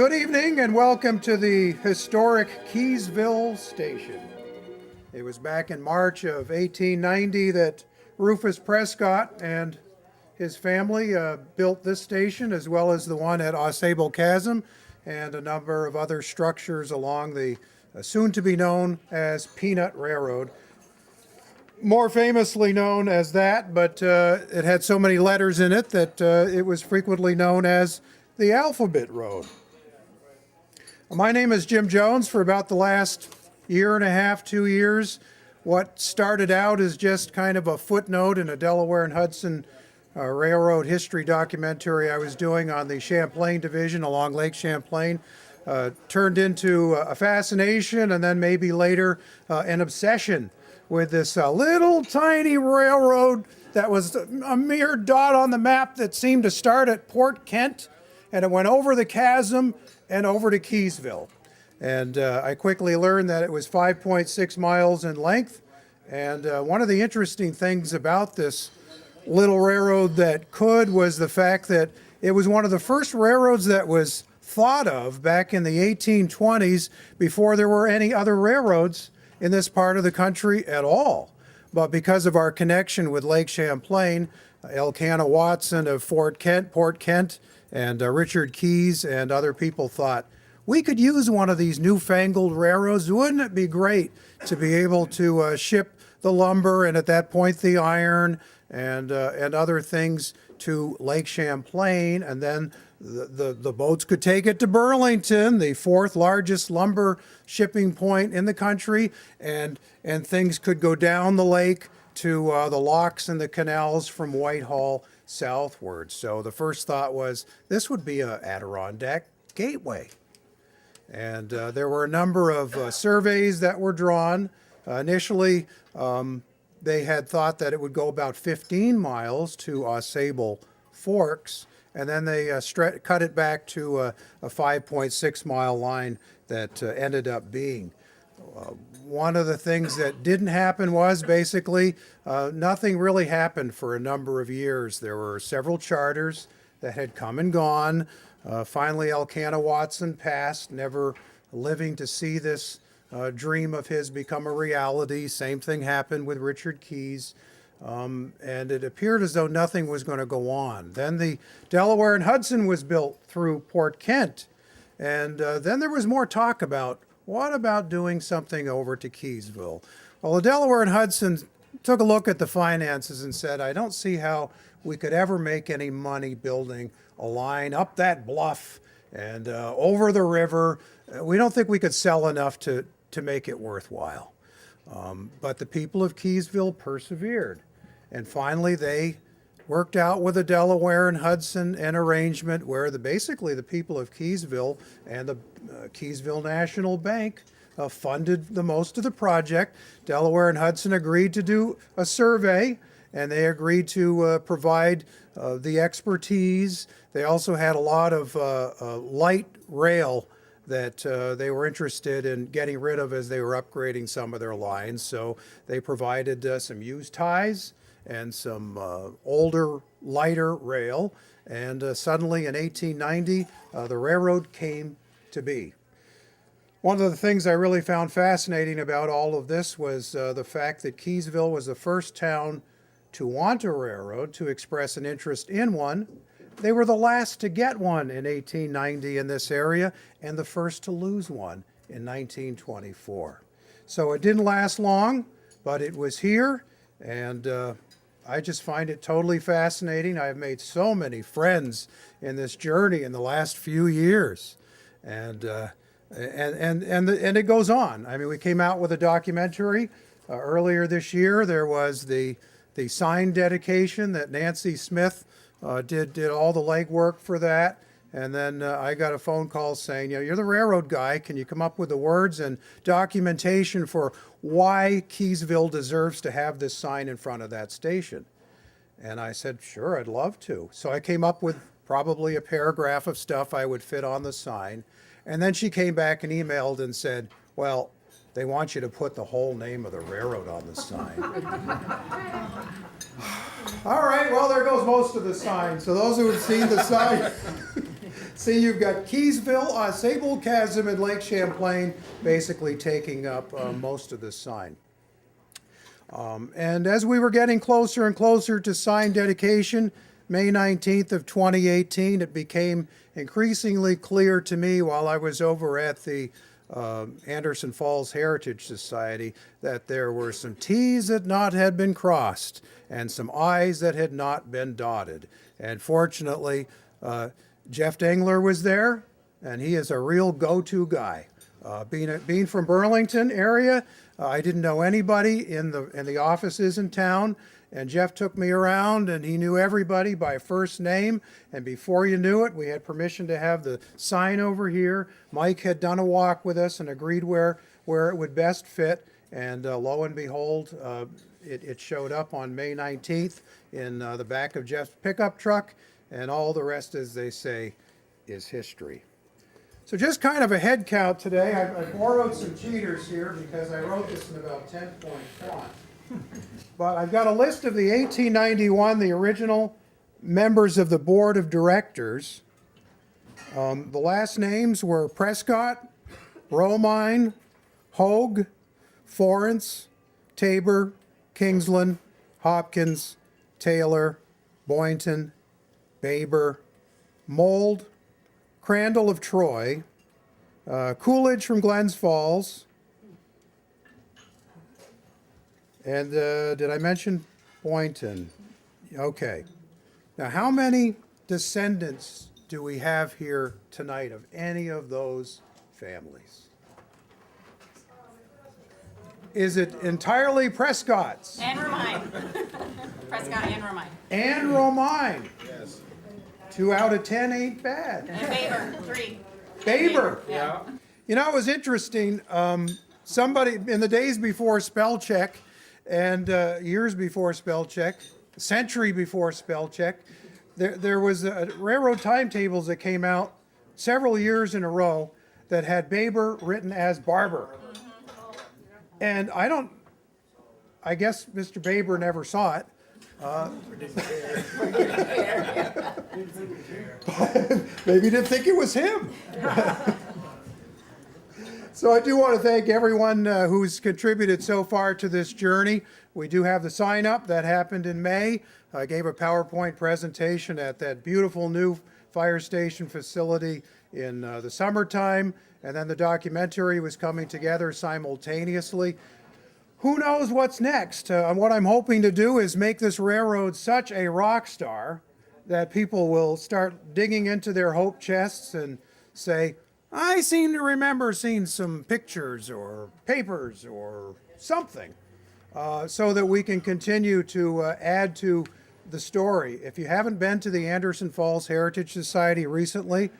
Good evening and welcome to the historic Keeseville station. It was back in March of 1890 that Rufus Prescott and his family built this station, as well as the one at AUSABLE Chasm and a number of other structures along the soon to be known as Peanut Railroad. More famously known as that, but it had so many letters in it that it was frequently known as the Alphabet Road. My name is Jim Jones. For about the last year and a half, 2 years, what started out as just kind of a footnote in a Delaware and Hudson Railroad history documentary I was doing on the Champlain division along Lake Champlain turned into a fascination, and then maybe later an obsession with this little tiny railroad that was a mere dot on the map that seemed to start at Port Kent, and it went over the chasm and over to Keeseville. And I quickly learned that it was 5.6 miles in length. And one of the interesting things about this little railroad that could was the fact that it was one of the first railroads that was thought of back in the 1820s, before there were any other railroads in this part of the country at all. But because of our connection with Lake Champlain, Elkanah Watson of Port Kent, and Richard Keys and other people thought, we could use one of these newfangled railroads. Wouldn't it be great to be able to ship the lumber and at that point the iron and other things to Lake Champlain, and then the boats could take it to Burlington, the fourth largest lumber shipping point in the country, and things could go down the lake to the locks and the canals from Whitehall southward. So the first thought was this would be a Adirondack Gateway. And there were a number of surveys that were drawn. Initially, they had thought that it would go about 15 miles to AUSABLE Forks, and then they cut it back to a 5.6 mile line that ended up being. One of the things that didn't happen was basically nothing really happened for a number of years. There were several charters that had come and gone. Finally, Elkanah Watson passed, never living to see this dream of his become a reality. Same thing happened with Richard Keys. And it appeared as though nothing was going to go on. Then the Delaware and Hudson was built through Port Kent. And then there was more talk about, what about doing something over to Keeseville? Well, the Delaware and Hudson took a look at the finances and said, I don't see how we could ever make any money building a line up that bluff and over the river. We don't think we could sell enough to make it worthwhile. But the people of Keeseville persevered. And finally, they worked out with the Delaware and Hudson an arrangement where basically the people of Keeseville and the Keeseville National Bank funded the most of the project. Delaware and Hudson agreed to do a survey, and they agreed to provide the expertise. They also had a lot of light rail that they were interested in getting rid of as they were upgrading some of their lines. So they provided some used ties and some older, lighter rail. And suddenly in 1890, the railroad came to be. One of the things I really found fascinating about all of this was the fact that Keeseville was the first town to want a railroad, to express an interest in one. They were the last to get one in 1890 in this area, and the first to lose one in 1924. So it didn't last long, but it was here, and I just find it totally fascinating. I've made so many friends in this journey in the last few years, and it goes on. I mean, we came out with a documentary earlier this year. There was the sign dedication that Nancy Smith did all the legwork for that. And then I got a phone call saying, you're the railroad guy. Can you come up with the words and documentation for why Keeseville deserves to have this sign in front of that station? And I said, sure, I'd love to. So I came up with probably a paragraph of stuff I would fit on the sign. And then she came back and emailed and said, well, they want you to put the whole name of the railroad on the sign. All right, well, there goes most of the sign. So those who have seen the sign See, you've got Keeseville, AUSABLE Chasm, and Lake Champlain basically taking up most of this sign. And as we were getting closer and closer to sign dedication, May 19th of 2018, it became increasingly clear to me while I was over at the Anderson Falls Heritage Society that there were some T's that not had been crossed and some I's that had not been dotted. And fortunately, Jeff Dengler was there, and he is a real go-to guy. Being from Burlington area, I didn't know anybody in the offices in town, and Jeff took me around, and he knew everybody by first name, and before you knew it, we had permission to have the sign over here. Mike had done a walk with us and agreed where it would best fit, and lo and behold, it showed up on May 19th in the back of Jeff's pickup truck, and all the rest, as they say, is history. So just kind of a head count today. I borrowed some cheaters here because I wrote this in about 10-point font. But I've got a list of the 1891, the original members of the board of directors. The last names were Prescott, Romine, Hogue, Forrance, Tabor, Kingsland, Hopkins, Taylor, Boynton, Baber, Mold, Crandall of Troy, Coolidge from Glens Falls, and did I mention Boynton? Okay. Now, how many descendants do we have here tonight of any of those families? Is it entirely Prescott's? And Romine. Prescott and Romine. And Romine. Yes. 2 out of 10 ain't bad. And Baber, 3. Baber. Yeah. You know, it was interesting. Somebody in the days before spell check and years before spell check, a century before spell check, there was railroad timetables that came out several years in a row that had Baber written as Barber. And I guess Mr. Baber never saw it. Maybe didn't think it was him. So I do want to thank everyone who's contributed so far to this journey. We do have the sign up that happened in May. I gave a PowerPoint presentation at that beautiful new fire station facility in the summertime, and then the documentary was coming together simultaneously. Who knows what's next? What I'm hoping to do is make this railroad such a rock star that people will start digging into their hope chests and say, I seem to remember seeing some pictures or papers or something, so that we can continue to add to the story. If you haven't been to the Anderson Falls Heritage Society recently,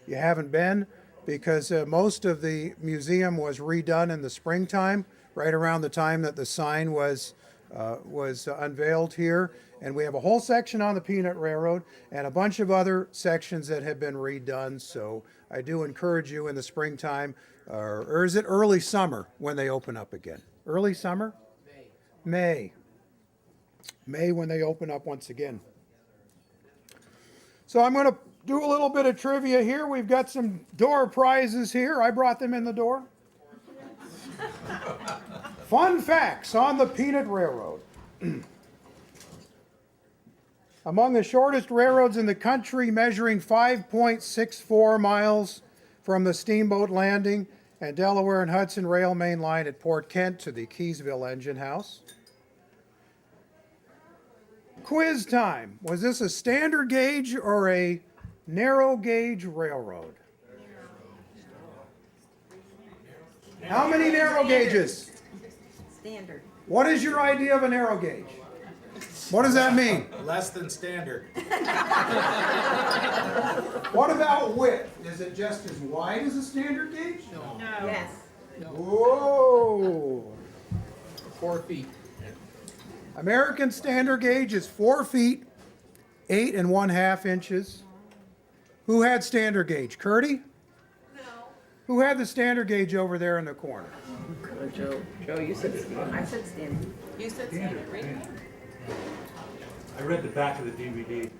you haven't been because most of the museum was redone in the springtime, right around the time that the sign was unveiled here. And we have a whole section on the Peanut Railroad and a bunch of other sections that have been redone. So I do encourage you in the springtime, or is it early summer when they open up again? Early summer? May. May when they open up once again. So I'm going to do a little bit of trivia here. We've got some door prizes here. I brought them in the door. Fun facts on the Peanut Railroad. Among the shortest railroads in the country, measuring 5.64 miles from the steamboat landing and Delaware and Hudson Rail main line at Port Kent to the Keeseville engine house. Quiz time. Was this a standard gauge or a narrow gauge railroad? How many narrow gauges? Standard. What is your idea of a narrow gauge? What does that mean? Less than standard. What about width? Is it just as wide as a standard gauge? No. Yes. Whoa! 4 feet. American standard gauge is 4 feet, 8 1/2 inches. Who had standard gauge? Curdy? No. Who had the standard gauge over there in the corner? Joe, you said standard. I said standard. You said standard, right? I read the back of the DVD.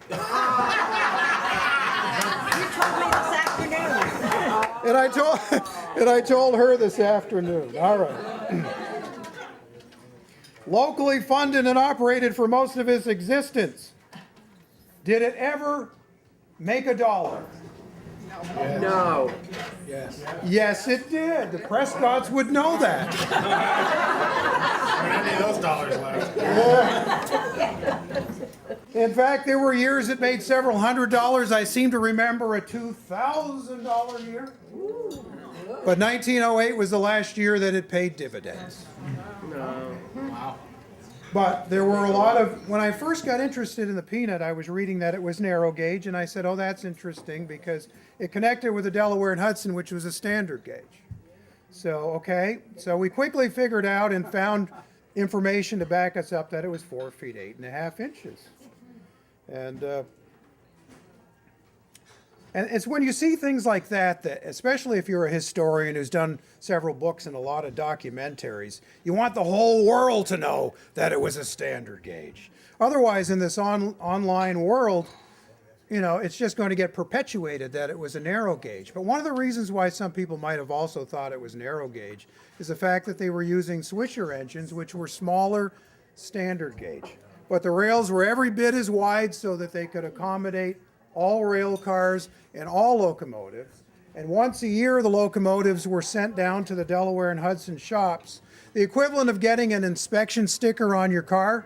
And I told her this afternoon. All right. Locally funded and operated for most of its existence. Did it ever make $1? No. Yes. Yes, it did. The Prescotts would know that. How many of those dollars left? In fact, there were years it made several $100s. I seem to remember a $2,000 year. But 1908 was the last year that it paid dividends. Wow. But there were a lot of, when I first got interested in the peanut, I was reading that it was narrow gauge, and I said, oh, that's interesting because it connected with the Delaware and Hudson, which was a standard gauge. So, okay, so we quickly figured out and found information to back us up that it was 4 feet 8.5 inches. And it's when you see things like that, that especially if you're a historian who's done several books and a lot of documentaries, you want the whole world to know that it was a standard gauge. Otherwise, in this online world, you know, it's just going to get perpetuated that it was a narrow gauge. But one of the reasons why some people might have also thought it was narrow gauge is the fact that they were using Swisher engines, which were smaller standard gauge. But the rails were every bit as wide so that they could accommodate all rail cars and all locomotives. And once a year, the locomotives were sent down to the Delaware and Hudson shops. The equivalent of getting an inspection sticker on your car,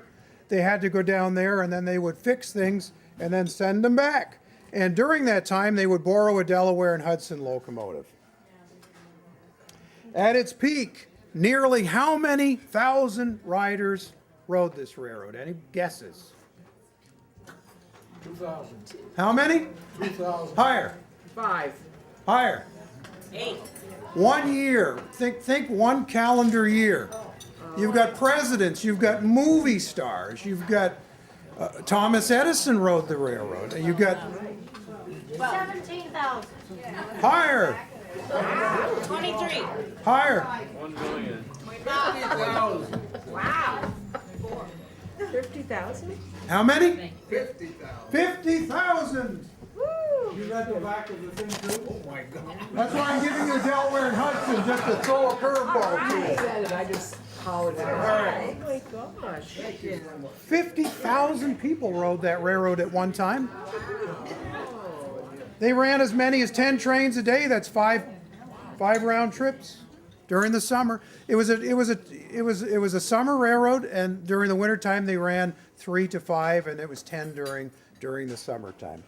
they had to go down there and then they would fix things and then send them back. And during that time, they would borrow a Delaware and Hudson locomotive. At its peak, nearly how many thousand riders rode this railroad? Any guesses? 2,000. How many? 2,000. Higher. 5. Higher. 8. 1 year. Think 1 calendar year. You've got presidents. You've got movie stars. You've got Thomas Edison rode the railroad. You've got 17,000. higher. 23. Higher. 1 million. Wow. 50,000? How many? 50,000. 50,000. Woo! You read the back of the thing too? Oh my God. That's why I'm giving you Delaware and Hudson just to throw a curveball to I you. said it, I just hollered it out. Oh my gosh. 50,000 people rode that railroad at one time. They ran as many as 10 trains a day. That's five round trips during the summer. It was a summer railroad, and during the wintertime they ran 3 to 5, and it was 10 during the summertime.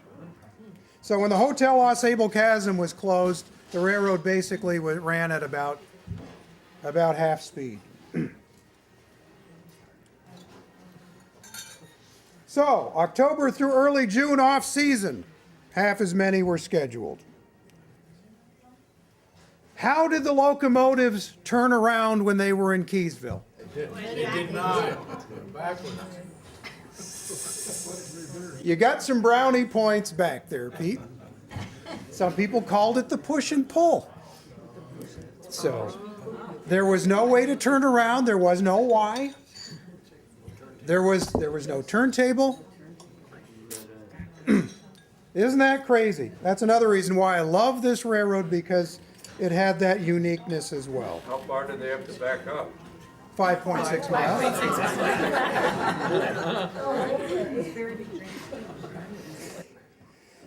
So when the Hotel AUSABLE Chasm was closed, the railroad basically ran at about half speed. So October through early June off season, half as many were scheduled. How did the locomotives turn around when they were in Keeseville? They did not. Backwards. You got some brownie points back there, Pete. Some people called it the push and pull. So there was no way to turn around. There was no why. There was no turntable. Isn't that crazy? That's another reason why I love this railroad, because it had that uniqueness as well. How far did they have to back up? 5.6 miles.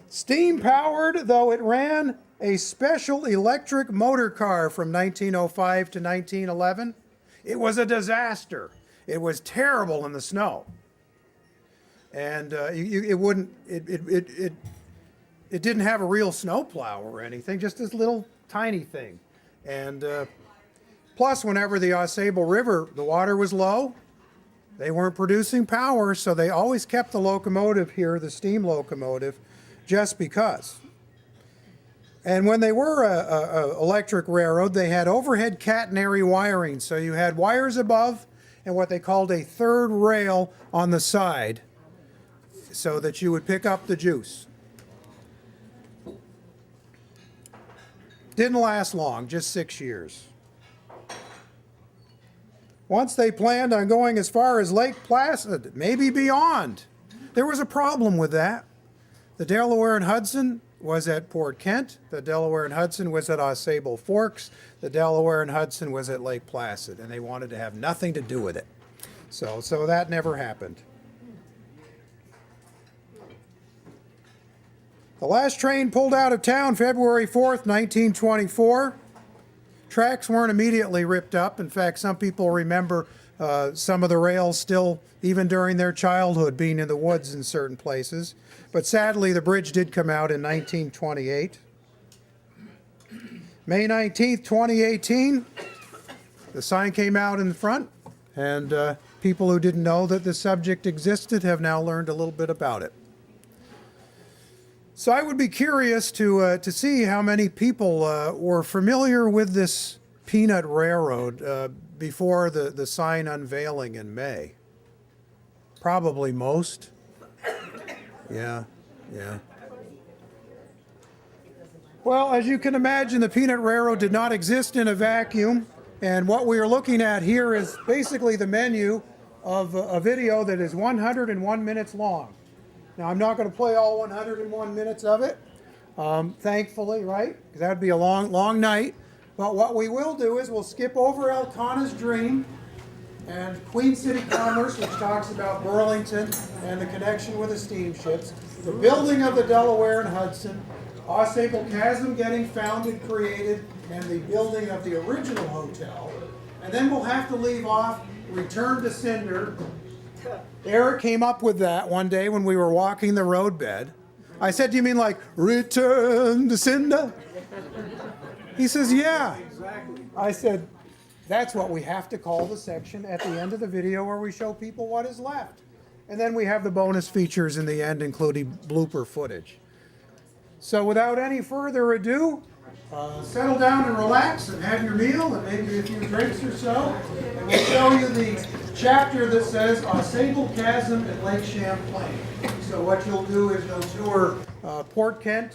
Steam powered, though it ran a special electric motor car from 1905 to 1911. It was a disaster. It was terrible in the snow. And it didn't have a real snowplow or anything, just this little tiny thing. And plus, whenever the AUSABLE River, the water was low, they weren't producing power, so they always kept the locomotive here, the steam locomotive, just because. And when they were a electric railroad, they had overhead catenary wiring. So you had wires above and what they called a third rail on the side so that you would pick up the juice. Didn't last long, just 6 years. Once they planned on going as far as Lake Placid, maybe beyond. There was a problem with that. The Delaware and Hudson was at Port Kent. The Delaware and Hudson was at AUSABLE Forks. The Delaware and Hudson was at Lake Placid, and they wanted to have nothing to do with it. So that never happened. The last train pulled out of town February 4th, 1924. Tracks weren't immediately ripped up. In fact, some people remember some of the rails still, even during their childhood, being in the woods in certain places. But sadly, the bridge did come out in 1928. May 19th, 2018, the sign came out in front, and people who didn't know that the subject existed have now learned a little bit about it. So I would be curious to see how many people were familiar with this peanut railroad before the sign unveiling in May. Probably most. Yeah. Well, as you can imagine, the peanut railroad did not exist in a vacuum. And what we are looking at here is basically the menu of a video that is 101 minutes long. Now, I'm not going to play all 101 minutes of it, thankfully, right? Because that would be a long night. But what we will do is we'll skip over Elkanah's Dream and Queen City Commerce, which talks about Burlington and the connection with the steamships, the building of the Delaware and Hudson, AUSABLE Chasm getting founded, created, and the building of the original hotel. And then we'll have to leave off Return to Cinder. Eric came up with that one day when we were walking the roadbed. I said, "Do you mean like Return to Cinder?" He says, "Yeah." I said, "That's what we have to call the section at the end of the video where we show people what is left." And then we have the bonus features in the end, including blooper footage. So without any further ado, settle down and relax and have your meal and maybe a few drinks or so. And we'll show you the chapter that says AUSABLE Chasm at Lake Champlain. So what you'll do is you'll tour Port Kent,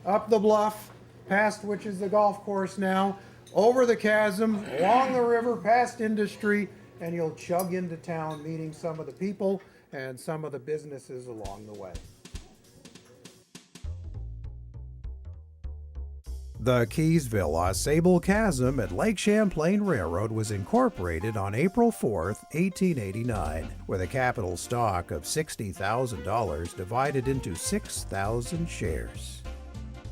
up the bluff, past which is the golf course now, over the chasm, along the river, past Industry, and you'll chug into town, meeting some of the people and some of the businesses along the way. The Keeseville AUSABLE Chasm at Lake Champlain Railroad was incorporated on April 4th, 1889, with a capital stock of $60,000 divided into 6,000 shares.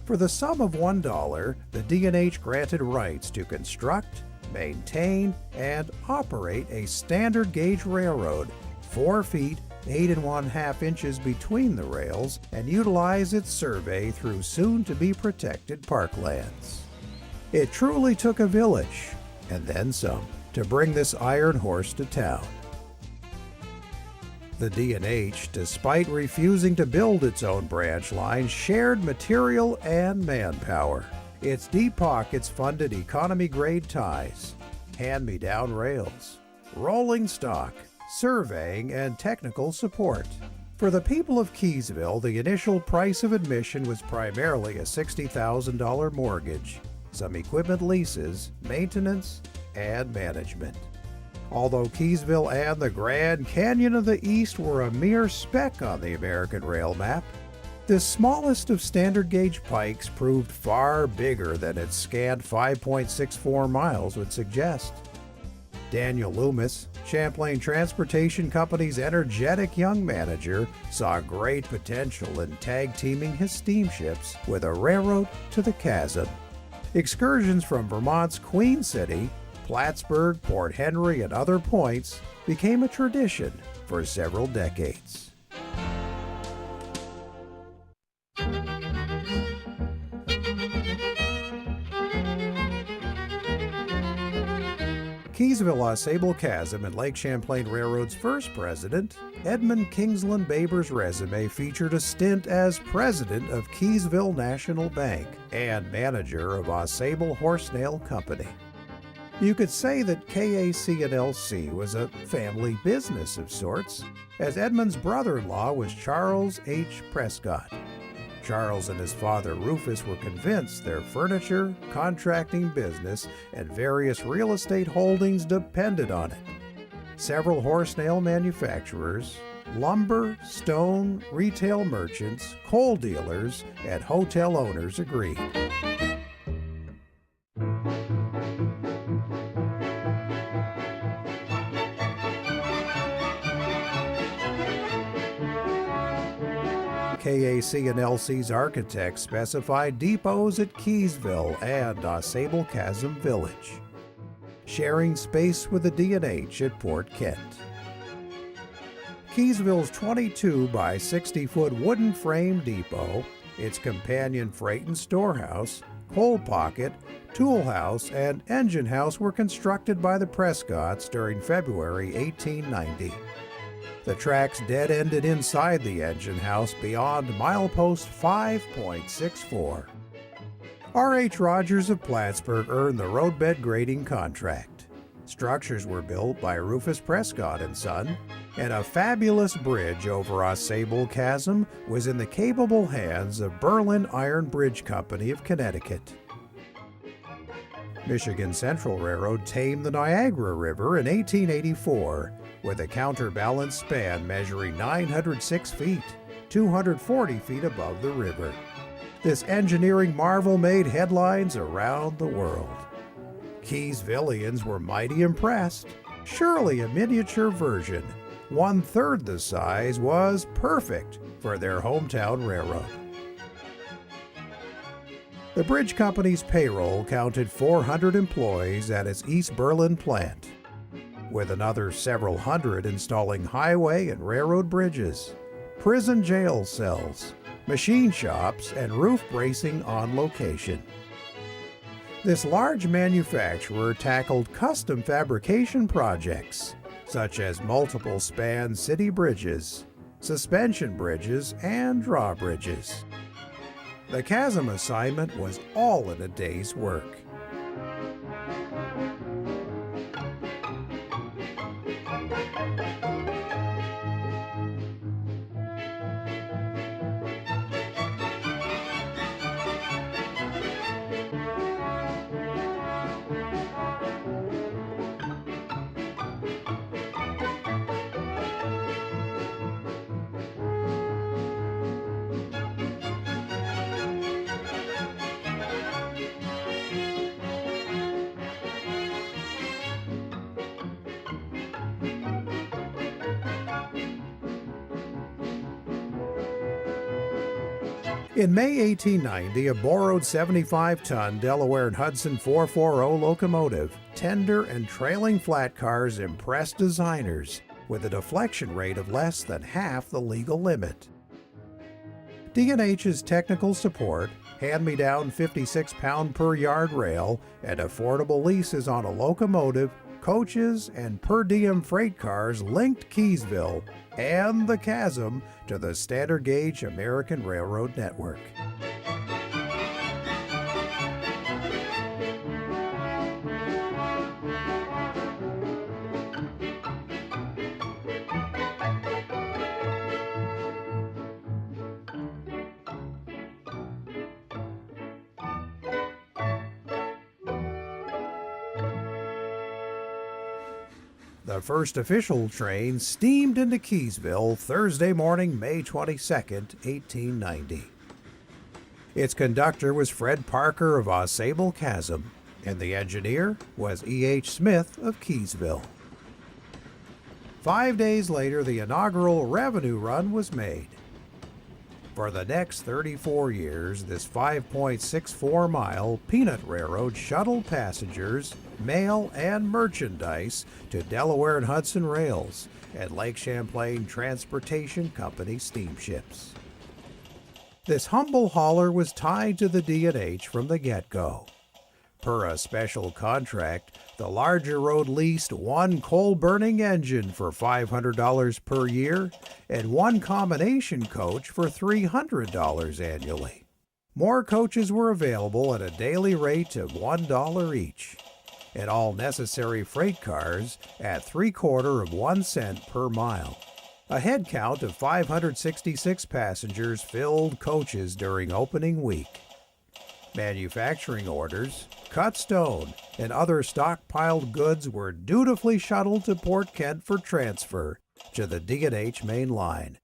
For the sum of $1, the D&H granted rights to construct, maintain, and operate a standard gauge railroad 4 feet 8 1/2 inches between the rails and utilize its survey through soon-to-be protected parklands. It truly took a village, and then some, to bring this iron horse to town. The D&H, despite refusing to build its own branch line, shared material and manpower. Its deep pockets funded economy-grade ties, hand-me-down rails, rolling stock, surveying, and technical support. For the people of Keeseville, the initial price of admission was primarily a $60,000 mortgage, some equipment leases, maintenance, and management. Although Keeseville and the Grand Canyon of the East were a mere speck on the American rail map, this smallest of standard gauge pikes proved far bigger than its scant 5.64 miles would suggest. Daniel Loomis, Champlain Transportation Company's energetic young manager, saw great potential in tag-teaming his steamships with a railroad to the chasm. Excursions from Vermont's Queen City, Plattsburgh, Port Henry, and other points became a tradition for several decades. Keeseville AUSABLE Chasm and Lake Champlain Railroad's first president, Edmund Kingsland Baber's resume featured a stint as president of Keeseville National Bank and manager of AUSABLE Horse-Nail Company. You could say that KAC&LC was a family business of sorts, as Edmund's brother-in-law was Charles H. Prescott. Charles and his father Rufus were convinced their furniture, contracting business, and various real estate holdings depended on it. Several horse nail manufacturers, lumber, stone, retail merchants, coal dealers, and hotel owners agreed. KAC and LC's architects specified depots at Keeseville and AUSABLE Chasm Village, sharing space with the D&H at Port Kent. Keeseville's 22 by 60-foot wooden frame depot, its companion freight and storehouse, coal pocket, tool house, and engine house were constructed by the Prescotts during February 1890. The tracks dead-ended inside the engine house beyond milepost 5.64. R.H. Rogers of Plattsburgh earned the roadbed grading contract. Structures were built by Rufus Prescott and Son, and a fabulous bridge over AUSABLE Chasm was in the capable hands of Berlin Iron Bridge Company of Connecticut. Michigan Central Railroad tamed the Niagara River in 1884 with a counterbalance span measuring 906 feet, 240 feet above the river. This engineering marvel made headlines around the world. Keesevillians were mighty impressed. Surely a miniature version, 1/3 the size, was perfect for their hometown railroad. The bridge company's payroll counted 400 employees at its East Berlin plant, with another several hundred installing highway and railroad bridges, prison jail cells, machine shops, and roof bracing on location. This large manufacturer tackled custom fabrication projects, such as multiple span city bridges, suspension bridges, and drawbridges. The chasm assignment was all in a day's work. In May 1890, a borrowed 75-ton Delaware and Hudson 440 locomotive, tender and trailing flat cars impressed designers with a deflection rate of less than half the legal limit. D&H's technical support, hand-me-down 56-pound-per-yard rail, and affordable leases on a locomotive, coaches, and per-diem freight cars linked Keeseville and the chasm to the standard gauge American Railroad network. The first official train steamed into Keeseville Thursday morning, May 22, 1890. Its conductor was Fred Parker of AUSABLE Chasm, and the engineer was E.H. Smith of Keeseville. 5 days later, the inaugural revenue run was made. For the next 34 years, this 5.64-mile peanut railroad shuttled passengers, mail, and merchandise to Delaware and Hudson rails and Lake Champlain Transportation Company steamships. This humble hauler was tied to the D&H from the get-go. Per a special contract, the larger road leased one coal-burning engine for $500 per year and one combination coach for $300 annually. More coaches were available at a daily rate of $1 each, and all necessary freight cars at 3/4 cent per mile. A head count of 566 passengers filled coaches during opening week. Manufacturing orders, cut stone, and other stockpiled goods were dutifully shuttled to Port Kent for transfer to the D&H main line.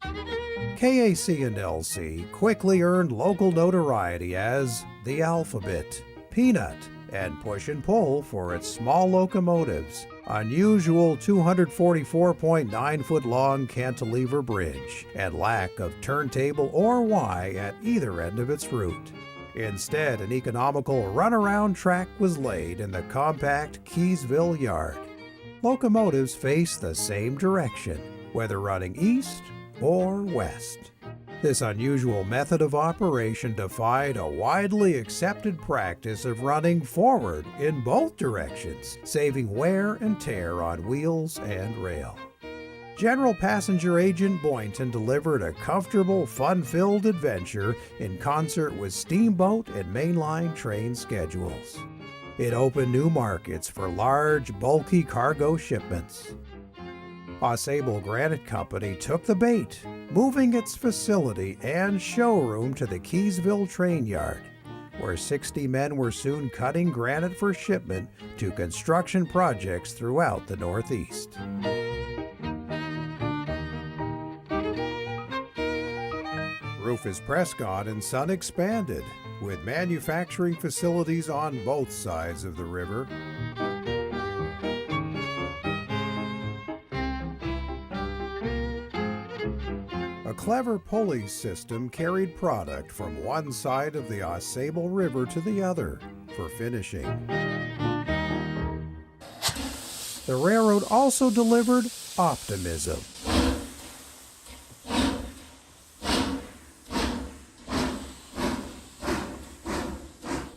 KAC&LC quickly earned local notoriety as the Alphabet, Peanut, and Push and Pull for its small locomotives, unusual 244.9-foot long cantilever bridge, and lack of turntable or Y at either end of its route. Instead, an economical runaround track was laid in the compact Keeseville yard. Locomotives face the same direction, whether running east or west. This unusual method of operation defied a widely accepted practice of running forward in both directions, saving wear and tear on wheels and rail. General Passenger Agent Boynton delivered a comfortable, fun-filled adventure in concert with steamboat and mainline train schedules. It opened new markets for large, bulky cargo shipments. AUSABLE Granite Company took the bait, moving its facility and showroom to the Keeseville train yard, where 60 men were soon cutting granite for shipment to construction projects throughout the Northeast. Rufus Prescott & Son expanded, with manufacturing facilities on both sides of the river. A clever pulley system carried product from one side of the AUSABLE River to the other for finishing. The railroad also delivered optimism.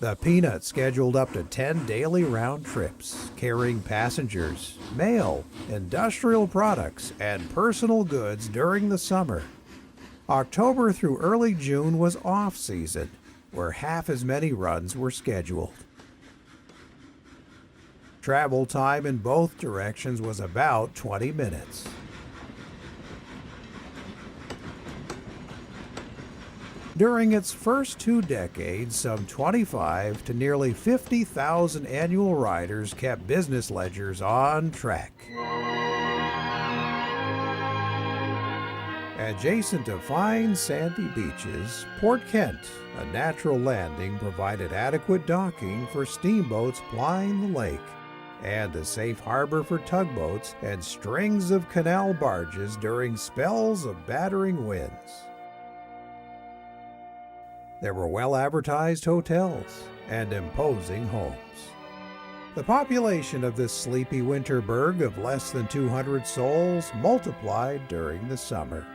The Peanut scheduled up to 10 daily round trips, carrying passengers, mail, industrial products, and personal goods during the summer. October through early June was off-season, where half as many runs were scheduled. Travel time in both directions was about 20 minutes. During its first 2 decades, some 25 to nearly 50,000 annual riders kept business ledgers on track. Adjacent to fine sandy beaches, Port Kent, a natural landing, provided adequate docking for steamboats plying the lake, and a safe harbor for tugboats and strings of canal barges during spells of battering winds. There were well-advertised hotels and imposing homes. The population of this sleepy winter burg of less than 200 souls multiplied during the summer.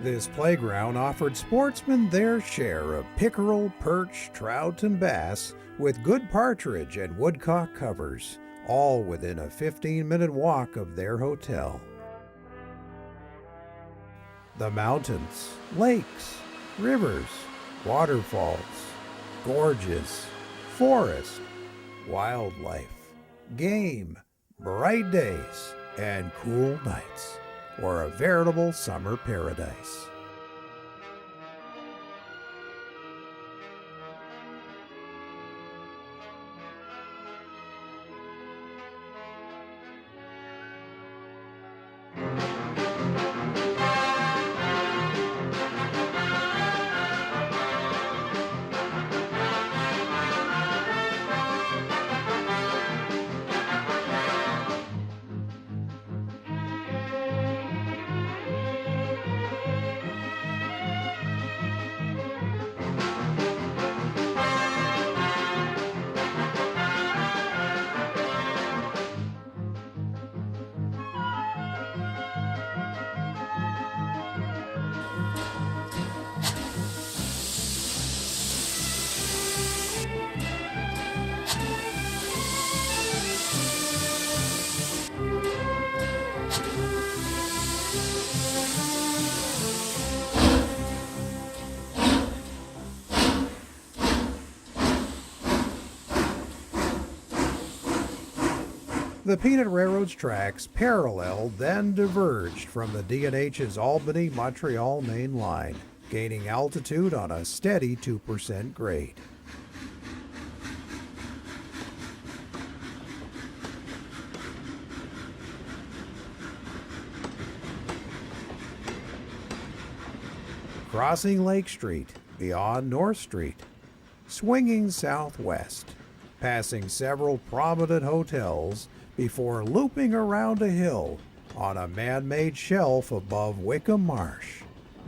This playground offered sportsmen their share of pickerel, perch, trout, and bass, with good partridge and woodcock covers, all within a 15-minute walk of their hotel. The mountains, lakes, rivers, waterfalls, gorges, forest, wildlife, game, bright days, and cool nights were a veritable summer paradise. The Peanut Railroad's tracks paralleled, then diverged from the D&H's Albany-Montreal main line, gaining altitude on a steady 2% grade. Crossing Lake Street, beyond North Street, swinging southwest, passing several prominent hotels before looping around a hill on a man-made shelf above Wickham Marsh,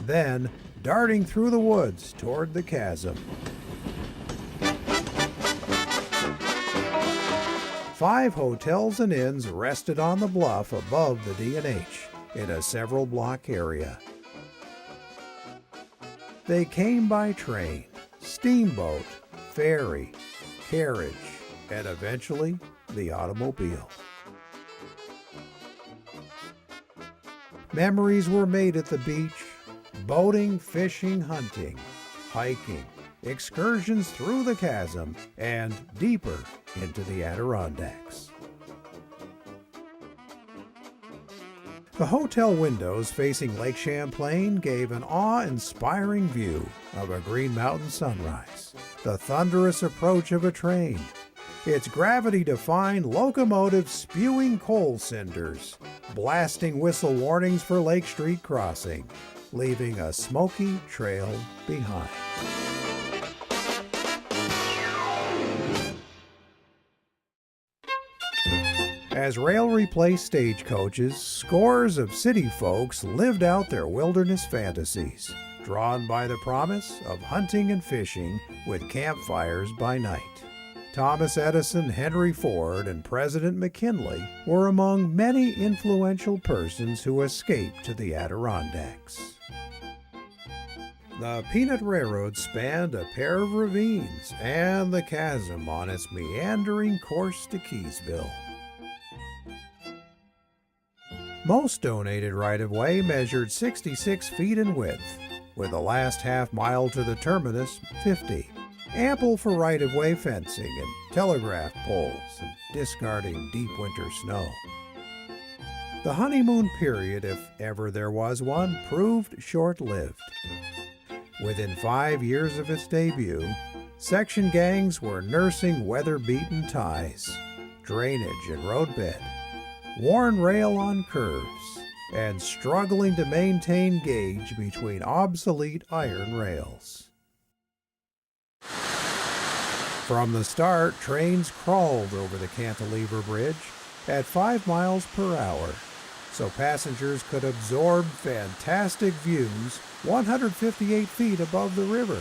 then darting through the woods toward the chasm. 5 hotels and inns rested on the bluff above the D&H in a several block area. They came by train, steamboat, ferry, carriage, and eventually the automobile. Memories were made at the beach, boating, fishing, hunting, hiking, excursions through the chasm, and deeper into the Adirondacks. The hotel windows facing Lake Champlain gave an awe-inspiring view of a Green Mountain sunrise, the thunderous approach of a train, its gravity-defying locomotive spewing coal cinders, blasting whistle warnings for Lake Street crossing, leaving a smoky trail behind. As rail replaced stagecoaches, scores of city folks lived out their wilderness fantasies, drawn by the promise of hunting and fishing with campfires by night. Thomas Edison, Henry Ford, and President McKinley were among many influential persons who escaped to the Adirondacks. The Peanut Railroad spanned a pair of ravines and the chasm on its meandering course to Keeseville. Most donated right-of-way measured 66 feet in width, with the last half mile to the terminus 50, ample for right-of-way fencing and telegraph poles and discarding deep winter snow. The honeymoon period, if ever there was one, proved short-lived. Within 5 years of its debut, section gangs were nursing weather-beaten ties, drainage and roadbed, worn rail on curves, and struggling to maintain gauge between obsolete iron rails. From the start, trains crawled over the cantilever bridge at 5 miles per hour, so passengers could absorb fantastic views 158 feet above the river.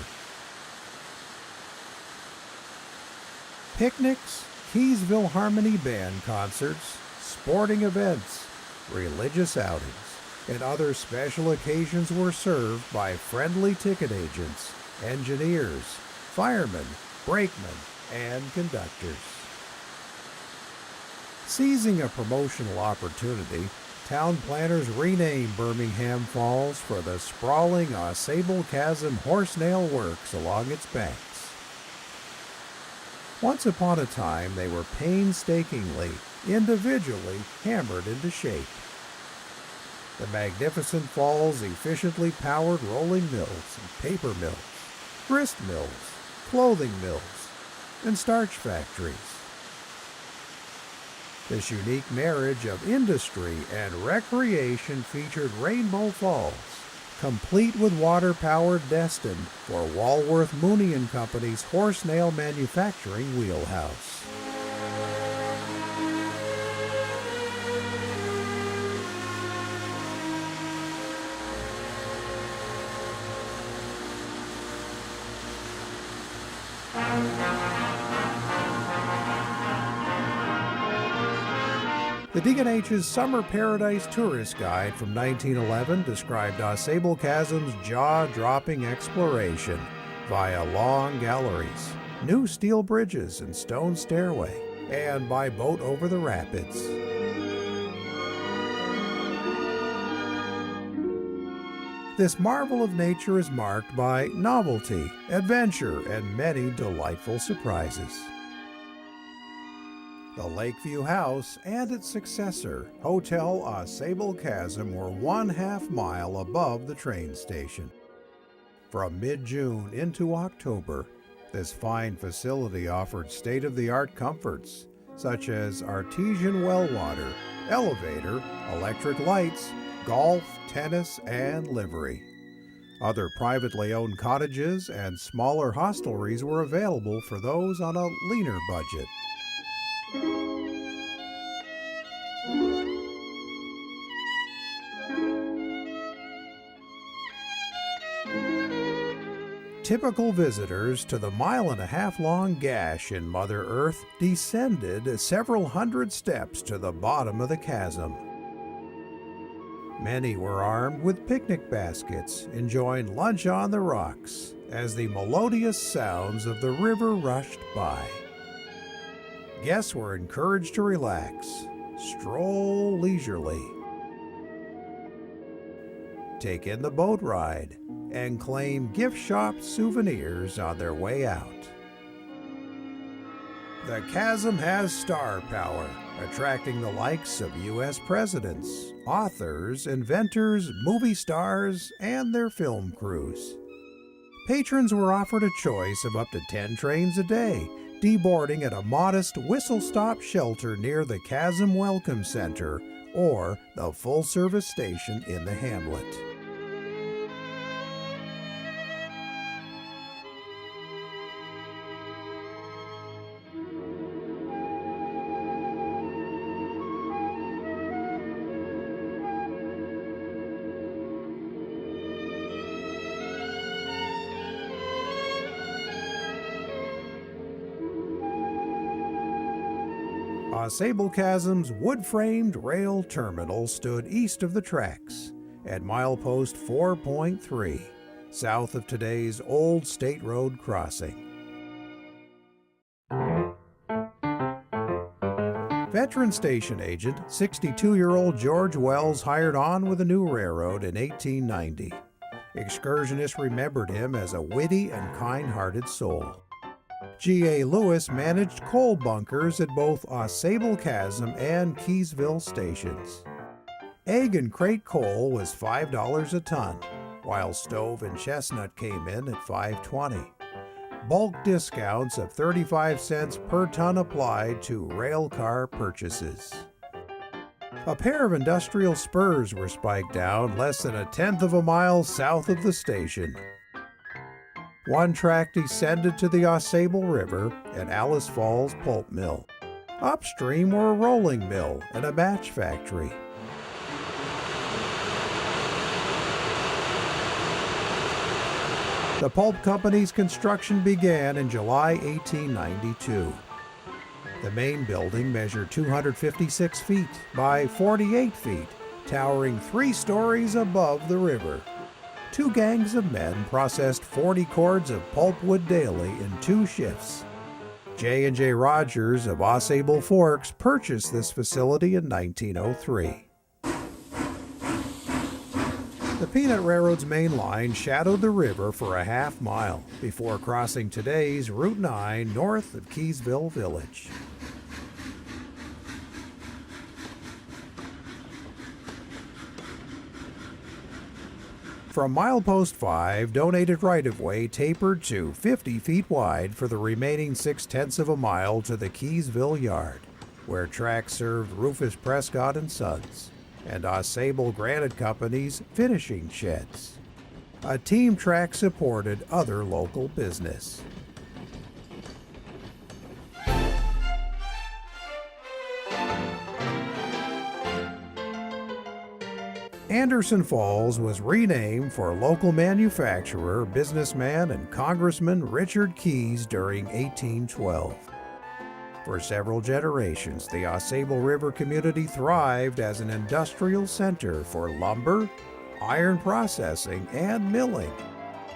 Picnics, Keeseville Harmony Band concerts, sporting events, religious outings, and other special occasions were served by friendly ticket agents, engineers, firemen, brakemen, and conductors. Seizing a promotional opportunity, town planners renamed Birmingham Falls for the sprawling AUSABLE Chasm Horse-Nail Works along its banks. Once upon a time, they were painstakingly, individually hammered into shape. The magnificent falls efficiently powered rolling mills and paper mills, grist mills, clothing mills, and starch factories. This unique marriage of industry and recreation featured Rainbow Falls, complete with water power destined for Walworth Mooney & Company's horse-nail manufacturing wheelhouse. The D&H's Summer Paradise Tourist Guide from 1911 described AUSABLE Chasm's jaw-dropping exploration via long galleries, new steel bridges and stone stairway, and by boat over the rapids. This marvel of nature is marked by novelty, adventure, and many delightful surprises. The Lakeview House and its successor, Hotel AUSABLE Chasm, were 1/2 mile above the train station. From mid-June into October, this fine facility offered state-of-the-art comforts, such as artesian well water, elevator, electric lights, golf, tennis, and livery. Other privately owned cottages and smaller hostelries were available for those on a leaner budget. Typical visitors to the 1.5-mile-long gash in Mother Earth descended several hundred steps to the bottom of the chasm. Many were armed with picnic baskets, enjoying lunch on the rocks as the melodious sounds of the river rushed by. Guests were encouraged to relax, stroll leisurely, take in the boat ride, and claim gift shop souvenirs on their way out. The chasm has star power, attracting the likes of U.S. presidents, authors, inventors, movie stars, and their film crews. Patrons were offered a choice of up to 10 trains a day, deboarding at a modest whistle-stop shelter near the Chasm Welcome Center or the full-service station in the hamlet. AUSABLE Chasm's wood-framed rail terminal stood east of the tracks at milepost 4.3, south of today's Old State Road crossing. Veteran station agent, 62-year-old George Wells, hired on with the new railroad in 1890. Excursionists remembered him as a witty and kind-hearted soul. G.A. Lewis managed coal bunkers at both AUSABLE Chasm and Keeseville stations. Egg and crate coal was $5 a ton, while stove and chestnut came in at $5.20. Bulk discounts of 35 cents per ton applied to rail car purchases. A pair of industrial spurs were spiked down less than 1/10 mile south of the station. One track descended to the AUSABLE River and Alice Falls Pulp Mill. Upstream were a rolling mill and a match factory. The pulp company's construction began in July 1892. The main building measured 256 feet by 48 feet, towering 3 stories above the river. 2 gangs of men processed 40 cords of pulpwood daily in 2 shifts. J&J Rogers of AUSABLE Forks purchased this facility in 1903. The Peanut Railroad's main line shadowed the river for a half mile before crossing today's Route 9 north of Keeseville Village. From milepost 5, donated right-of-way tapered to 50 feet wide for the remaining 0.6 mile to the Keeseville Yard, where tracks served Rufus Prescott and Sons and AUSABLE Granite Company's finishing sheds. A team track supported other local business. Anderson Falls was renamed for local manufacturer, businessman, and Congressman Richard Keyes during 1812. For several generations, the AUSABLE River community thrived as an industrial center for lumber, iron processing, and milling.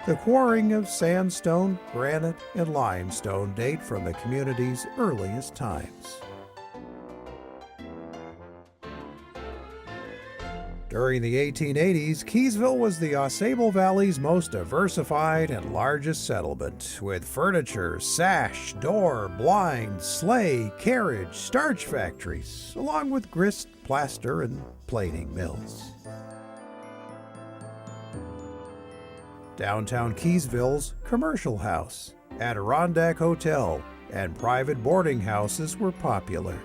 The quarrying of sandstone, granite, and limestone date from the community's earliest times. During the 1880s, Keeseville was the AUSABLE Valley's most diversified and largest settlement, with furniture, sash, door, blind, sleigh, carriage, starch factories, along with grist, plaster, and plating mills. Downtown Keeseville's Commercial House, Adirondack Hotel, and private boarding houses were popular.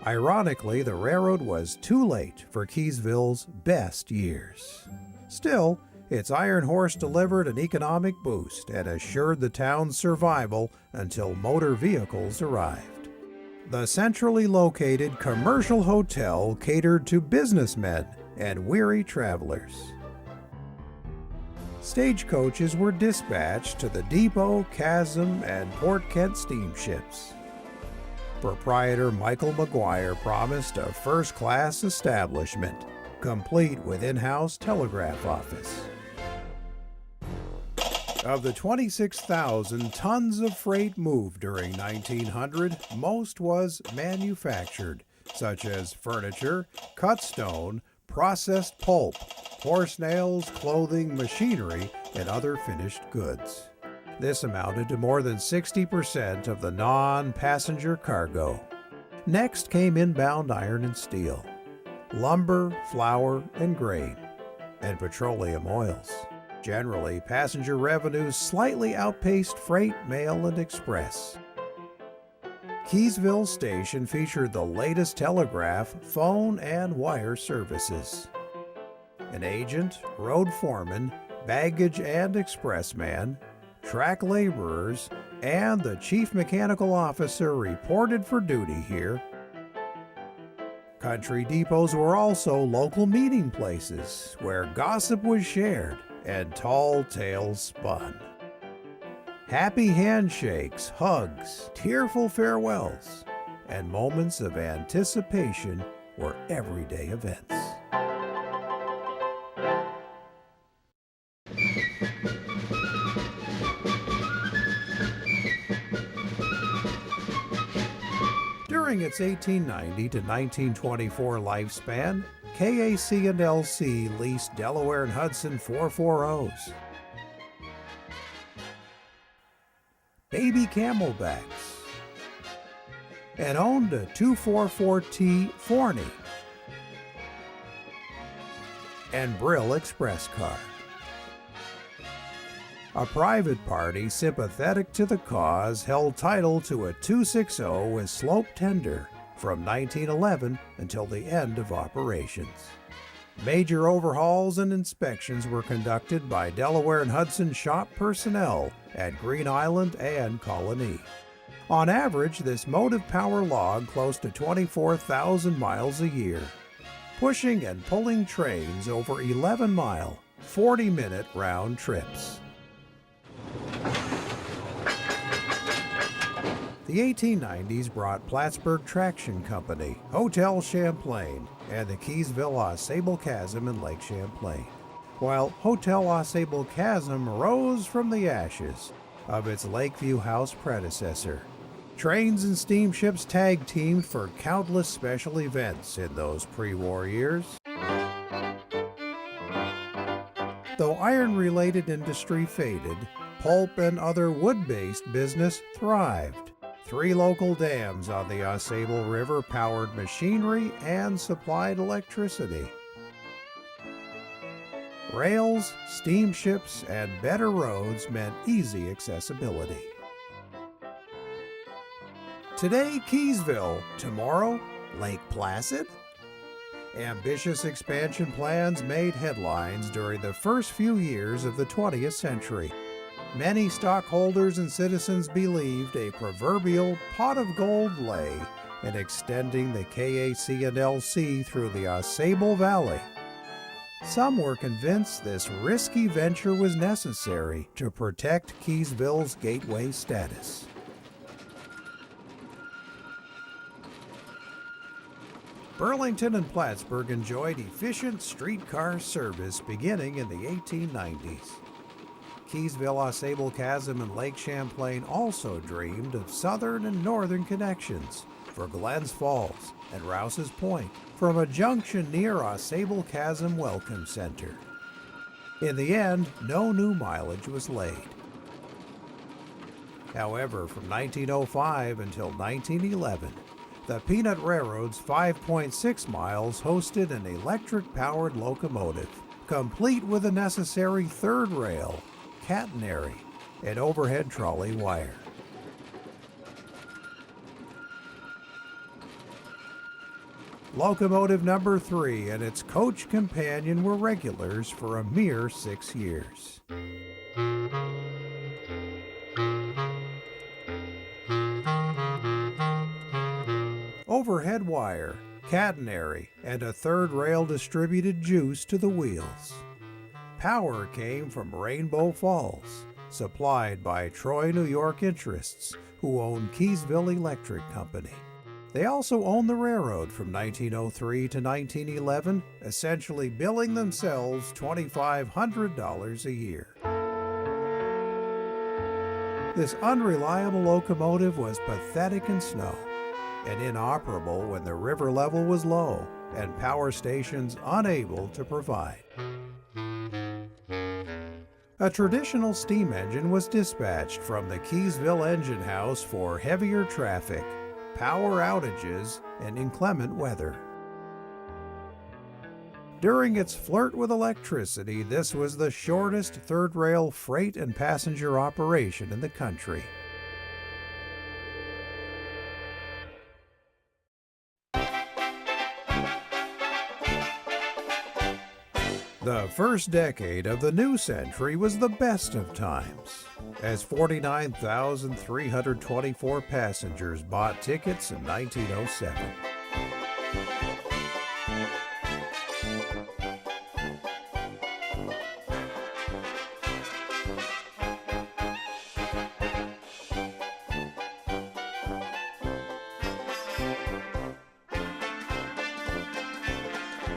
Ironically, the railroad was too late for Keeseville's best years. Still, its iron horse delivered an economic boost and assured the town's survival until motor vehicles arrived. The centrally located commercial hotel catered to businessmen and weary travelers. Stagecoaches were dispatched to the Depot, Chasm, and Port Kent steamships. Proprietor Michael McGuire promised a first-class establishment, complete with in-house telegraph office. Of the 26,000 tons of freight moved during 1900, most was manufactured, such as furniture, cut stone, processed pulp, horse nails, clothing, machinery, and other finished goods. This amounted to more than 60% of the non-passenger cargo. Next came inbound iron and steel, lumber, flour, and grain, and petroleum oils. Generally, passenger revenues slightly outpaced freight, mail, and express. Keeseville Station featured the latest telegraph, phone, and wire services. An agent, road foreman, baggage and expressman, track laborers, and the chief mechanical officer reported for duty here. Country depots were also local meeting places where gossip was shared and tall tales spun. Happy handshakes, hugs, tearful farewells, and moments of anticipation were everyday events. During its 1890 to 1924 lifespan, KAC&LC leased Delaware and Hudson 440s, baby camelbacks, and owned a 244T Forney and Brill Express car. A private party sympathetic to the cause held title to a 260 with slope tender from 1911 until the end of operations. Major overhauls and inspections were conducted by Delaware and Hudson shop personnel at Green Island and Colony. On average, this motive power logged close to 24,000 miles a year, pushing and pulling trains over 11-mile, 40-minute round trips. The 1890s brought Plattsburgh Traction Company, Hotel Champlain, and the Keeseville AUSABLE Chasm in Lake Champlain, while Hotel AUSABLE Chasm rose from the ashes of its Lakeview House predecessor. Trains and steamships tag-teamed for countless special events in those pre-war years. Though iron-related industry faded, pulp and other wood-based business thrived. 3 local dams on the AUSABLE River powered machinery and supplied electricity. Rails, steamships, and better roads meant easy accessibility. Today, Keeseville. Tomorrow, Lake Placid? Ambitious expansion plans made headlines during the first few years of the 20th century. Many stockholders and citizens believed a proverbial pot of gold lay in extending the KAC&LC through the AUSABLE Valley. Some were convinced this risky venture was necessary to protect Keeseville's gateway status. Burlington and Plattsburgh enjoyed efficient streetcar service beginning in the 1890s. Keeseville, AUSABLE Chasm, and Lake Champlain also dreamed of southern and northern connections for Glens Falls and Rouse's Point from a junction near AUSABLE Chasm Welcome Center. In the end, no new mileage was laid. However, from 1905 until 1911, the Peanut Railroad's 5.6 miles hosted an electric-powered locomotive, complete with the necessary third rail, catenary, and overhead trolley wire. Locomotive number 3 and its coach companion were regulars for a mere 6 years. Overhead wire, catenary, and a third rail distributed juice to the wheels. Power came from Rainbow Falls, supplied by Troy, New York interests who owned Keeseville Electric Company. They also owned the railroad from 1903 to 1911, essentially billing themselves $2,500 a year. This unreliable locomotive was pathetic in snow and inoperable when the river level was low and power stations unable to provide. A traditional steam engine was dispatched from the Keeseville engine house for heavier traffic, power outages, and inclement weather. During its flirt with electricity, this was the shortest third rail freight and passenger operation in the country. The first decade of the new century was the best of times, as 49,324 passengers bought tickets in 1907.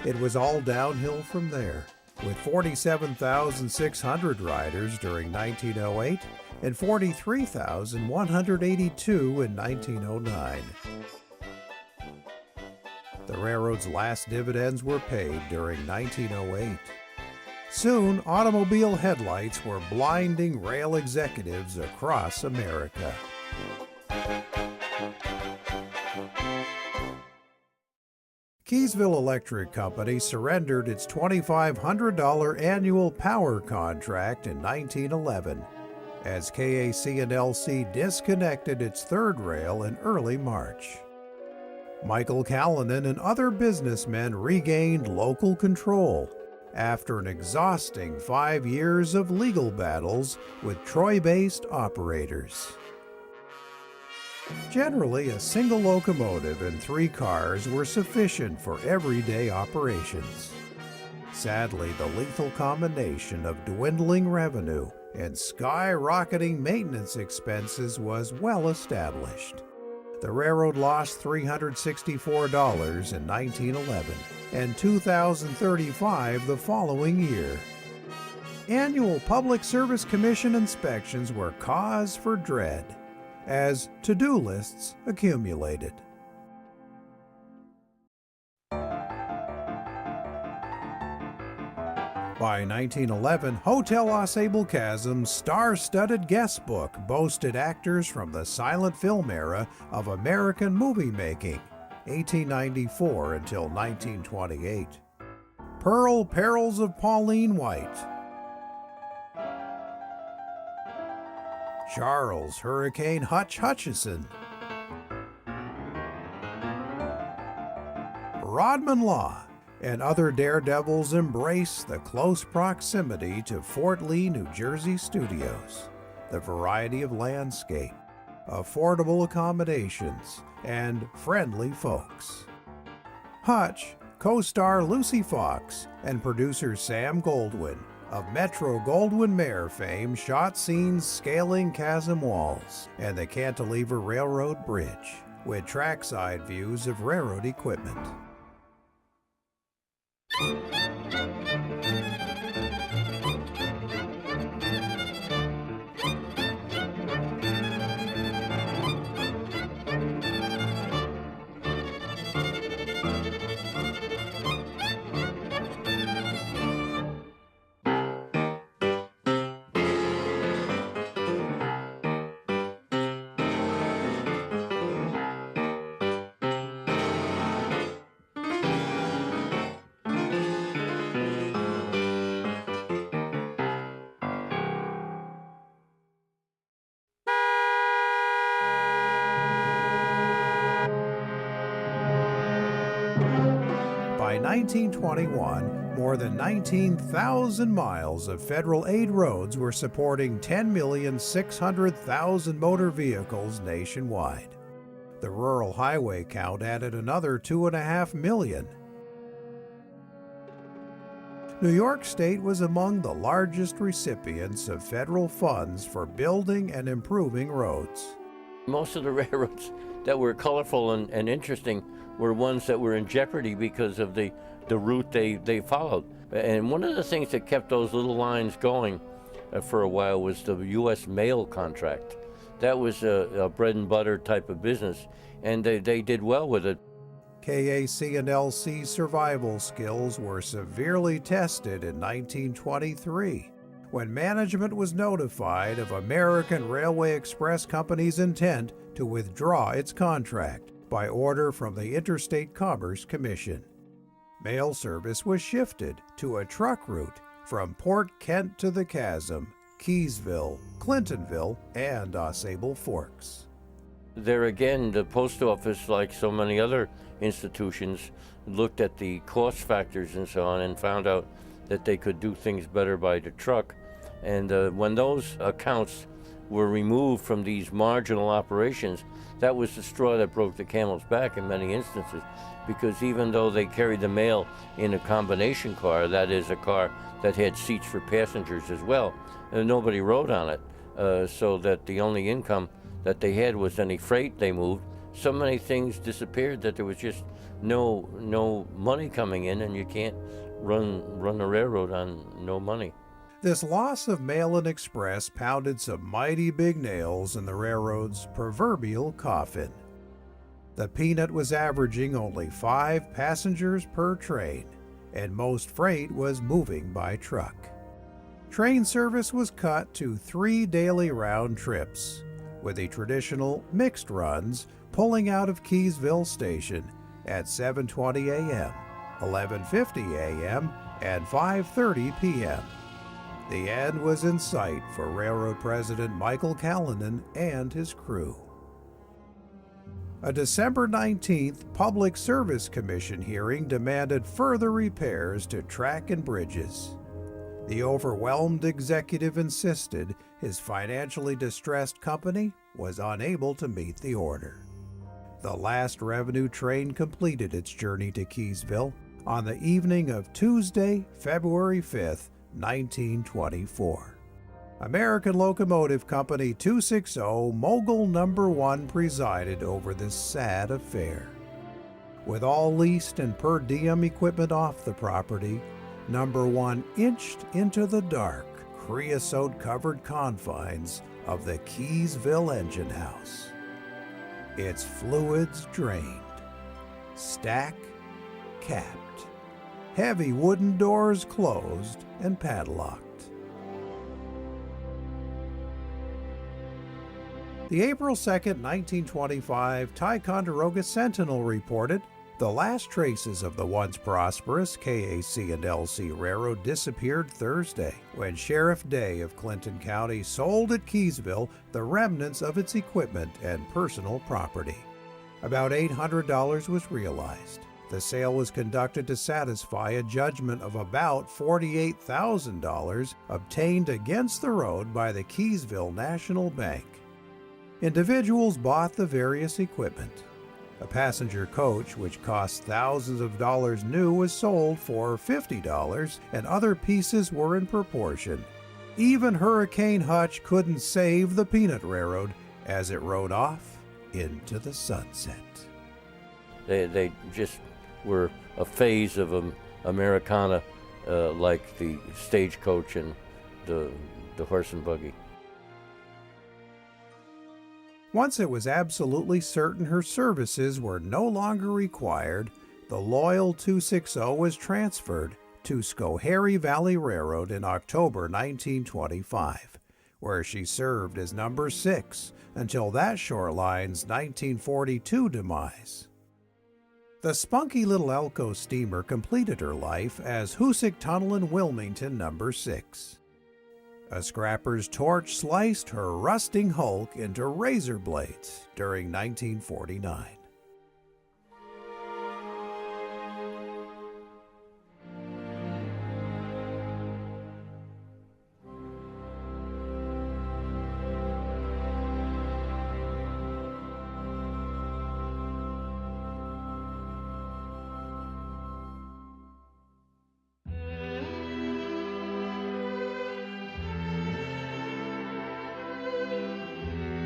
It was all downhill from there, with 47,600 riders during 1908 and 43,182 in 1909. The railroad's last dividends were paid during 1908. Soon, automobile headlights were blinding rail executives across America. Keeseville Electric Company surrendered its $2,500 annual power contract in 1911, as KAC&LC disconnected its third rail in early March. Michael Callanan and other businessmen regained local control after an exhausting 5 years of legal battles with Troy-based operators. Generally, a single locomotive and 3 cars were sufficient for everyday operations. Sadly, the lethal combination of dwindling revenue and skyrocketing maintenance expenses was well established. The railroad lost $364 in 1911 and $2,035 the following year. Annual Public Service Commission inspections were cause for dread, as to-do lists accumulated. By 1911, Hotel AUSABLE Chasm's star-studded guest book boasted actors from the silent film era of American movie making, 1894 until 1928. Pearl Perils of Pauline White, Charles Hurricane Hutch Hutchison, Rodman Law, and other daredevils embrace the close proximity to Fort Lee, New Jersey studios, the variety of landscape, affordable accommodations, and friendly folks. Hutch, co-star Lucy Fox, and producer Sam Goldwyn of Metro-Goldwyn-Mayer fame shot scenes scaling chasm walls and the Cantilever Railroad Bridge, with trackside views of railroad equipment. By 1921, more than 19,000 miles of federal aid roads were supporting 10,600,000 motor vehicles nationwide. The rural highway count added another 2.5 million. New York State was among the largest recipients of federal funds for building and improving roads. Most of the railroads that were colorful and interesting were ones that were in jeopardy because of the route they followed. And one of the things that kept those little lines going for a while was the U.S. mail contract. That was a bread and butter type of business, and they did well with it. KAC and LC's survival skills were severely tested in 1923, when management was notified of American Railway Express Company's intent to withdraw its contract by order from the Interstate Commerce Commission. Mail service was shifted to a truck route from Port Kent to the Chasm, Keeseville, Clintonville, and AUSABLE Forks. There again, the post office, like so many other institutions, looked at the cost factors and so on and found out that they could do things better by the truck. And when those accounts were removed from these marginal operations, that was the straw that broke the camel's back in many instances, because even though they carried the mail in a combination car, that is a car that had seats for passengers as well, and nobody rode on it, so that the only income that they had was any freight they moved. So many things disappeared that there was just no money coming in, and you can't run a railroad on no money. This loss of mail and express pounded some mighty big nails in the railroad's proverbial coffin. The Peanut was averaging only 5 passengers per train, and most freight was moving by truck. Train service was cut to 3 daily round trips, with the traditional mixed runs pulling out of Keeseville Station at 7:20 a.m., 11:50 a.m., and 5:30 p.m. The end was in sight for Railroad President Michael Callanan and his crew. A December 19th Public Service Commission hearing demanded further repairs to track and bridges. The overwhelmed executive insisted his financially distressed company was unable to meet the order. The last revenue train completed its journey to Keeseville on the evening of Tuesday, February 5th, 1924. American Locomotive Company 260 Mogul No. 1 presided over this sad affair. With all leased and per diem equipment off the property, No. 1 inched into the dark, creosote-covered confines of the Keeseville engine house. Its fluids drained, stack capped, heavy wooden doors closed and padlocked. The April 2nd, 1925 Ticonderoga Sentinel reported the last traces of the once prosperous KAC and LC Railroad disappeared Thursday when Sheriff Day of Clinton County sold at Keeseville the remnants of its equipment and personal property. About $800 was realized. The sale was conducted to satisfy a judgment of about $48,000 obtained against the road by the Keeseville National Bank. Individuals bought the various equipment. A passenger coach, which cost thousands of dollars new, was sold for $50, and other pieces were in proportion. Even Hurricane Hutch couldn't save the Peanut Railroad as it rode off into the sunset. They just were a phase of Americana, like the stagecoach and the horse and buggy. Once it was absolutely certain her services were no longer required, the Loyal 260 was transferred to Schoharie Valley Railroad in October 1925, where she served as number 6 until that short line's 1942 demise. The spunky little Elko steamer completed her life as Hoosick Tunnel in Wilmington number 6. A scrapper's torch sliced her rusting hulk into razor blades during 1949.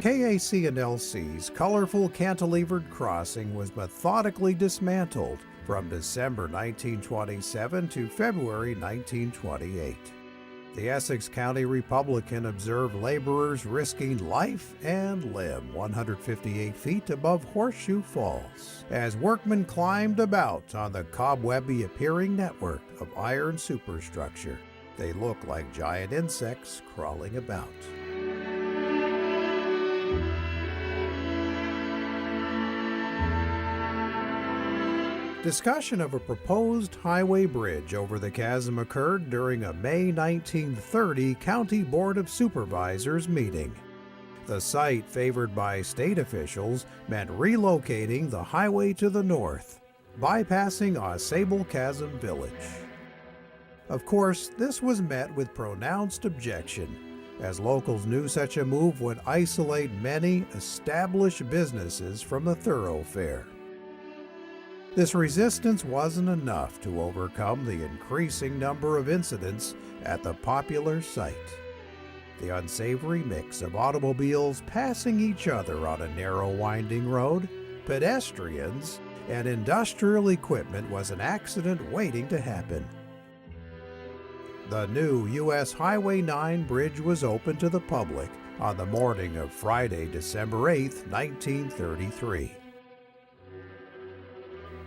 KAC&LC's colorful cantilevered crossing was methodically dismantled from December 1927 to February 1928. The Essex County Republican observed laborers risking life and limb 158 feet above Horseshoe Falls as workmen climbed about on the cobwebby appearing network of iron superstructure. They looked like giant insects crawling about. Discussion of a proposed highway bridge over the chasm occurred during a May 1930 County Board of Supervisors meeting. The site favored by state officials meant relocating the highway to the north, bypassing AUSABLE Chasm Village. Of course, this was met with pronounced objection, as locals knew such a move would isolate many established businesses from the thoroughfare. This resistance wasn't enough to overcome the increasing number of incidents at the popular site. The unsavory mix of automobiles passing each other on a narrow winding road, pedestrians, and industrial equipment was an accident waiting to happen. The new U.S. Highway 9 bridge was open to the public on the morning of Friday, December 8, 1933.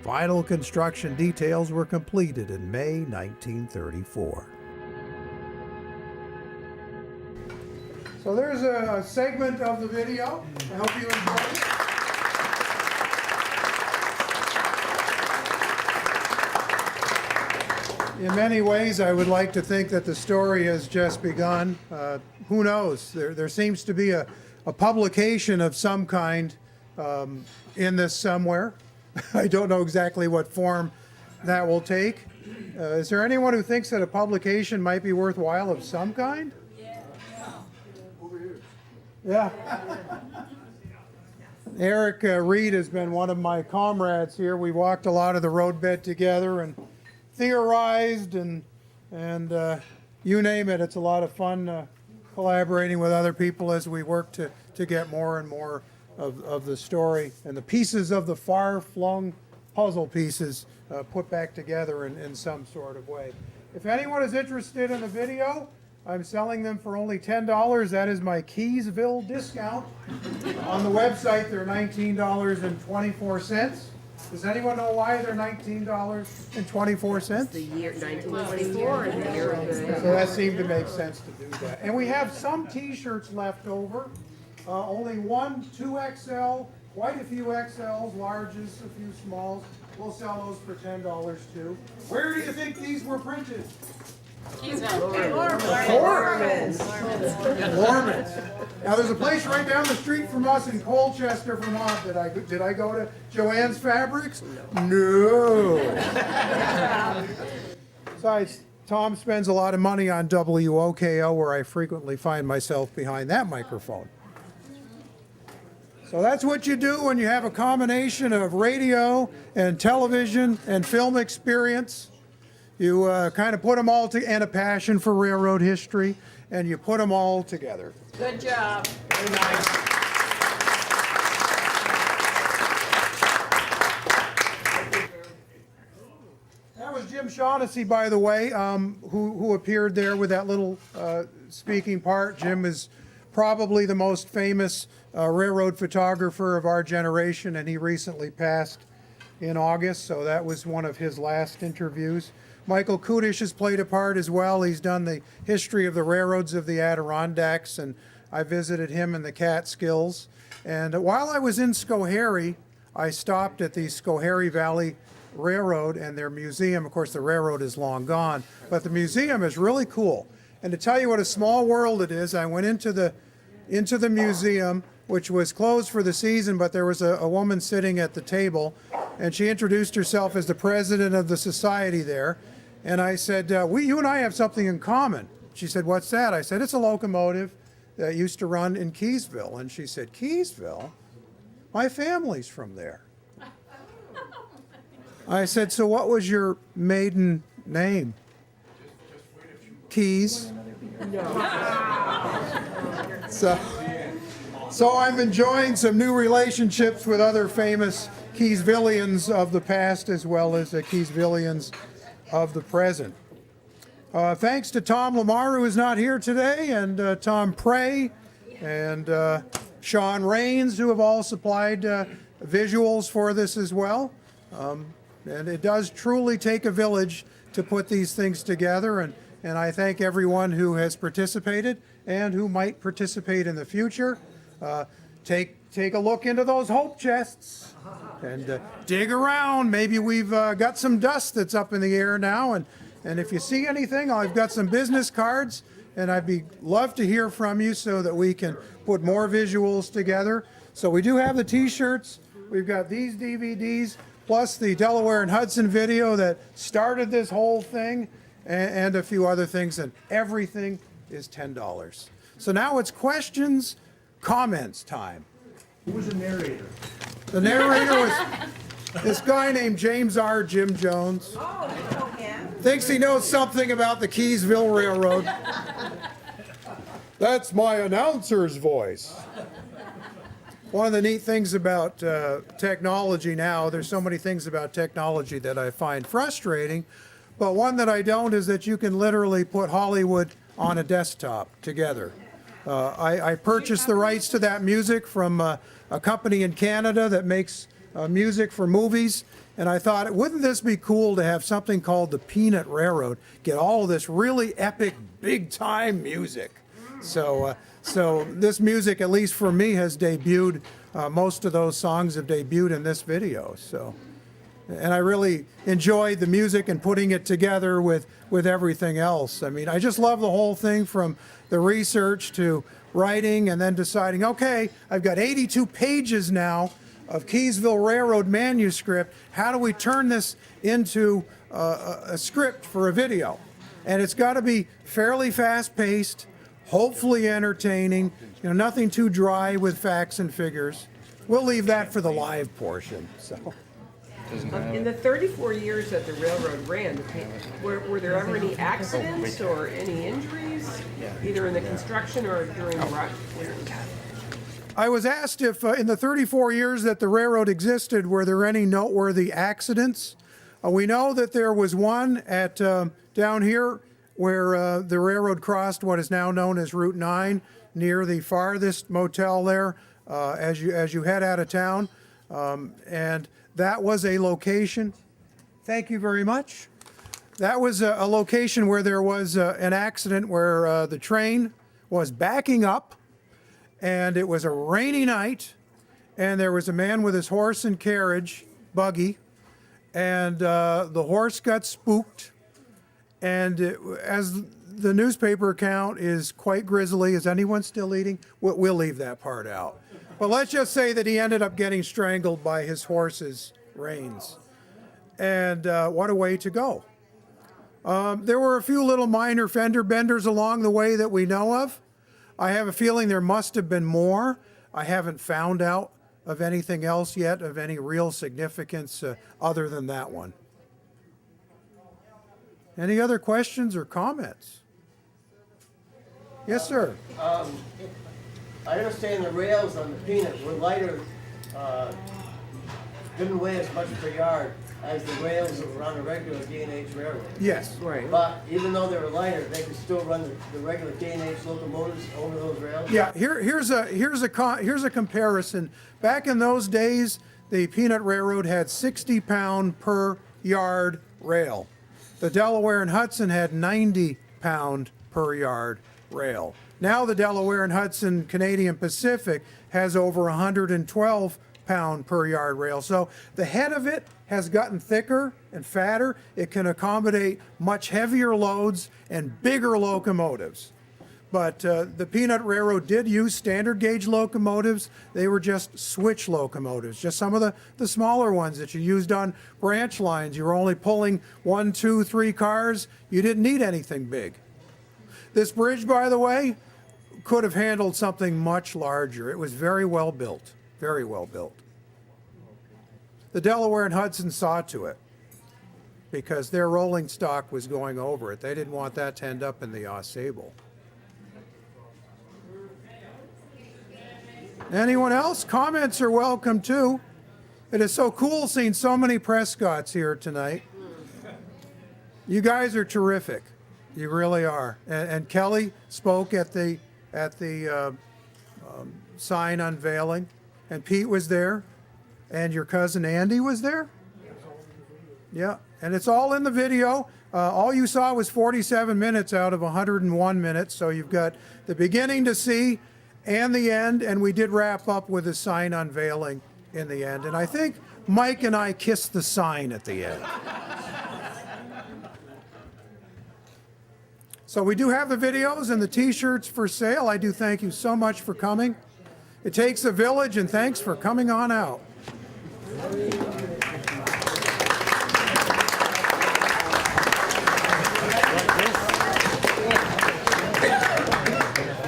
Final construction details were completed in May 1934. So there's a segment of the video. I hope you enjoyed it. In many ways, I would like to think that the story has just begun. Who knows? There seems to be a publication of some kind in this somewhere. I don't know exactly what form that will take. Is there anyone who thinks that a publication might be worthwhile of some kind? Yeah. Eric Reed has been one of my comrades here. We walked a lot of the roadbed together and theorized and you name it. It's a lot of fun collaborating with other people as we work to get more and more of the story and the pieces of the far-flung puzzle pieces put back together in some sort of way. If anyone is interested in the video, I'm selling them for only $10. That is my Keeseville discount. On the website, they're $19.24. Does anyone know why they're $19.24? The year 1924 and the year of the... So that seemed to make sense to do that. And we have some t-shirts left over. Only 1, 2XL, quite a few XLs, larges, a few smalls. We'll sell those for $10 too. Where do you think these were printed? Mormons. Mormons. Now there's a place right down the street from us in Colchester, Vermont. Did I go to Joanne's Fabrics? No. Besides, Tom spends a lot of money on WOKO, where I frequently find myself behind that microphone. So that's what you do when you have a combination of radio and television and film experience. You kind of put them all together, and a passion for railroad history, and you put them all together. Good job. Very nice. That was Jim Shaughnessy, by the way, who appeared there with that little speaking part. Jim is probably the most famous railroad photographer of our generation, and he recently passed in August, so that was one of his last interviews. Michael Kudish has played a part as well. He's done the history of the railroads of the Adirondacks, and I visited him in the Catskills. And while I was in Schoharie, I stopped at the Schoharie Valley Railroad and their museum. Of course, the railroad is long gone, but the museum is really cool. And to tell you what a small world it is, I went into the museum, which was closed for the season, but there was a woman sitting at the table, and she introduced herself as the president of the society there. And I said, you and I have something in common. She said, what's that? I said, it's a locomotive that used to run in Keeseville. And she said, Keeseville? My family's from there. I said, so what was your maiden name? Keys. So I'm enjoying some new relationships with other famous Keesevillians of the past as well as the Keesevillians of the present. Thanks to Tom Lamar, who is not here today, and Tom Prey, and Sean Rains, who have all supplied visuals for this as well. And it does truly take a village to put these things together, and I thank everyone who has participated and who might participate in the future. Take a look into those hope chests and dig around. Maybe we've got some dust that's up in the air now, and if you see anything, I've got some business cards, and love to hear from you so that we can put more visuals together. So we do have the t-shirts. We've got these DVDs, plus the Delaware and Hudson video that started this whole thing, and a few other things, and everything is $10. So now it's questions, comments time. Who was the narrator? The narrator was this guy named James R. Jim Jones. Oh, you know him? Thinks he knows something about the Keeseville Railroad. That's my announcer's voice. One of the neat things about technology now, there's so many things about technology that I find frustrating, but one that I don't is that you can literally put Hollywood on a desktop together. I purchased the rights to that music from a company in Canada that makes music for movies, and I thought, wouldn't this be cool to have something called the Peanut Railroad, get all of this really epic, big-time music. So this music, at least for me, has debuted. Most of those songs have debuted in this video. And I really enjoyed the music and putting it together with everything else. I mean, I just love the whole thing, from the research to writing and then deciding, okay, I've got 82 pages now of Keeseville Railroad manuscript. How do we turn this into a script for a video? And it's got to be fairly fast-paced, hopefully entertaining, nothing too dry with facts and figures. We'll leave that for the live portion. So. In the 34 years that the railroad ran, were there ever any accidents or any injuries, either in the construction or during the run? I was asked if in the 34 years that the railroad existed, were there any noteworthy accidents? We know that there was one at down here where the railroad crossed what is now known as Route 9, near the farthest motel there as you head out of town. And that was a location. Thank you very much. That was a location where there was an accident where the train was backing up, and it was a rainy night, and there was a man with his horse and carriage, buggy, and the horse got spooked, and as the newspaper account is quite grisly. Is anyone still eating? We'll leave that part out. But let's just say that he ended up getting strangled by his horse's reins. And what a way to go. There were a few little minor fender benders along the way that we know of. I have a feeling there must have been more. I haven't found out of anything else yet of any real significance other than that one. Any other questions or comments? Yes, sir. I understand the rails on the Peanut were lighter, didn't weigh as much per yard as the rails that were on a regular D&H railroad. Yes. Right. But even though they were lighter, they could still run the regular D&H locomotives over those rails. Yeah. Here's a comparison. Back in those days, the Peanut Railroad had 60-pound per yard rail. The Delaware and Hudson had 90-pound per yard rail. Now the Delaware and Hudson Canadian Pacific has over 112-pound per yard rail. So the head of it has gotten thicker and fatter. It can accommodate much heavier loads and bigger locomotives. But the Peanut Railroad did use standard gauge locomotives. They were just switch locomotives, just some of the smaller ones that you used on branch lines. You were only pulling 1, 2, 3 cars. You didn't need anything big. This bridge, by the way, could have handled something much larger. It was very well built, very well built. The Delaware and Hudson saw to it because their rolling stock was going over it. They didn't want that to end up in the AUSABLE. Anyone else? Comments are welcome too. It is so cool seeing so many Prescotts here tonight. You guys are terrific. You really are. And Kelly spoke at the sign unveiling, and Pete was there, and your cousin Andy was there. Yeah, and it's all in the video. All you saw was 47 minutes out of 101 minutes, so you've got the beginning to see and the end, and we did wrap up with a sign unveiling in the end. And I think Mike and I kissed the sign at the end. So we do have the videos and the t-shirts for sale. I do thank you so much for coming. It takes a village, and thanks for coming on out.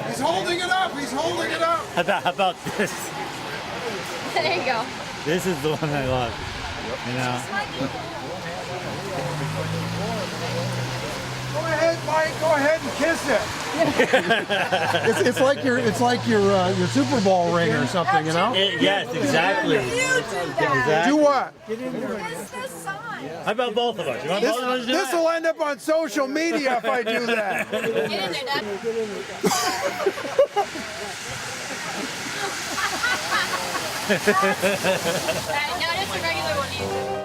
He's holding it up. He's holding it up. How about this? There you go. This is the one I love. You know? Go ahead, Mike. Go ahead and kiss it. it's like your Super Bowl ring or something, you know? Yes, exactly. Do what? Kiss the sign. How about both of us? You want both of us to do This that? will end up on social media if I do that. Get in there, Dad. Alright, now just a regular one.